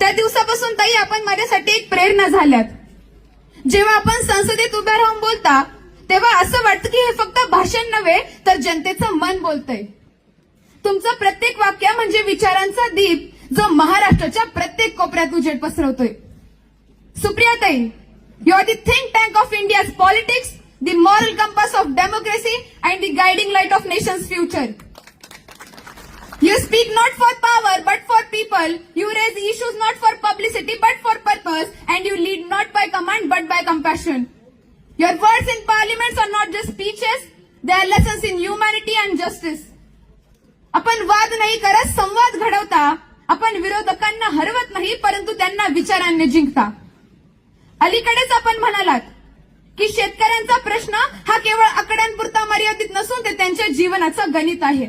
त्या दिवसापासून ताई आपण माझ्यासाठी एक प्रेरणा झाल्यात. जेव्हा आपण संसदेत उभ्या राहून बोलता तेव्हा असं वाटतं की हे फक्त भाषण नव्हे तर जनतेचं मन बोलतंय. तुमचं प्रत्येक वाक्य म्हणजे विचारांचा दीप जो महाराष्ट्राच्या प्रत्येक कोपऱ्यात उजेड पसरवतोय. सुप्रियाताई, you are the think tank of India's politics, the moral compass of democracy and the guiding light of nation's future. You speak not for power but for people. You raise issues not for publicity but for purpose, and you lead not by command but by compassion. Your words in parliaments are not just speeches, they are lessons in humanity and justice. आपण वाद नाही करत, संवाद घडवता. आपण विरोधकांना हरवत नाही परंतु त्यांना विचारांनी जिंकता. अलीकडेच आपण म्हणालात की शेतकऱ्यांचा प्रश्न हा केवळ आकड्यांपुरता मर्यादित नसून ते त्यांच्या जीवनाचं गणित आहे.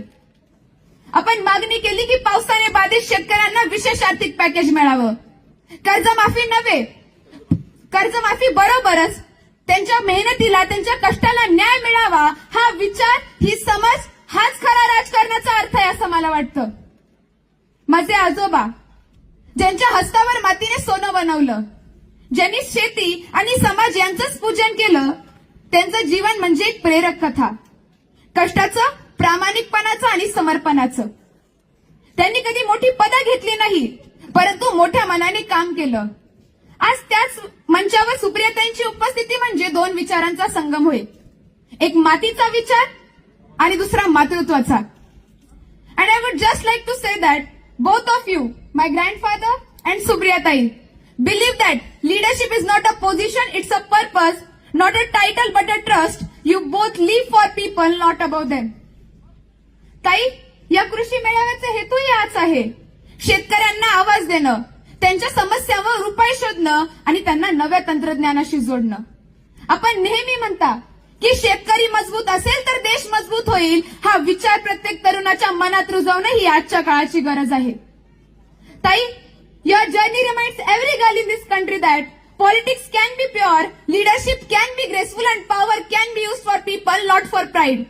आपण मागणी केली की पावसाने बाधित शेतकऱ्यांना विशेष आर्थिक पॅकेज मिळावं. कर्जमाफी नव्हे, कर्जमाफी बरोबरच त्यांच्या मेहनतीला, त्यांच्या कष्टाला न्याय मिळावा हा विचार, ही समज, हाच खरा राजकारणाचा अर्थ आहे असं मला वाटतं. माझे आजोबा ज्यांच्या हस्तावर मातीने सोनं बनवलं, ज्यांनी शेती आणि समाज यांचंच पूजन केलं, त्यांचं जीवन म्हणजे एक प्रेरक कथा. कष्टाचं, प्रामाणिकपणाचं आणि समर्पणाचं. त्यांनी कधी मोठी पदं घेतली नाही परंतु मोठ्या मनाने काम केलं. आज त्याच मंचावर सुप्रियाताईंची उपस्थिती म्हणजे दोन विचारांचा संगम होईल. एक मातीचा विचार आणि दुसरा मातृत्वाचा. And I would just like to say that both of you, my grandfather and सुप्रियाताई, believe that leadership is not a position, it's a purpose, not a title but a trust. You both live for people, not above them. ताई, या कृषी मेळाव्याचा हेतूही हाच आहे. शेतकऱ्यांना आवाज देणं, त्यांच्या समस्यांवर उपाय शोधणं आणि त्यांना नव्या तंत्रज्ञानाशी जोडणं. आपण नेहमी म्हणता की शेतकरी मजबूत असेल तर देश मजबूत होईल. हा विचार प्रत्येक तरुणाच्या मनात रुजवणं ही आजच्या काळाची गरज आहे. ताई, your journey reminds every girl in this country that politics can be pure, leadership can be graceful, and power can be used for people, not for pride.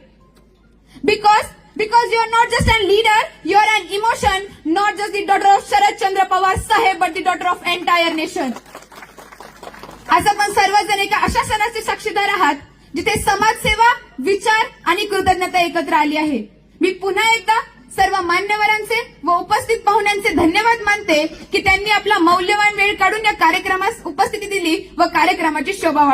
Because you are not just a leader, you are an emotion, not just the daughter of Sharad Chandra Pawar Saheb, but the daughter of entire nation. आज आपण सर्वजण एका अशा सणाचे साक्षीदार आहात जिथे समाजसेवा, विचार आणि कृतज्ञता एकत्र आली आहे. मी पुन्हा एकदा सर्व मान्यवरांचे व उपस्थित पाहुण्यांचे धन्यवाद मानते की त्यांनी आपला मौल्यवान वेळ काढून या कार्यक्रमास उपस्थिती दिली व कार्यक्रमाची शोभा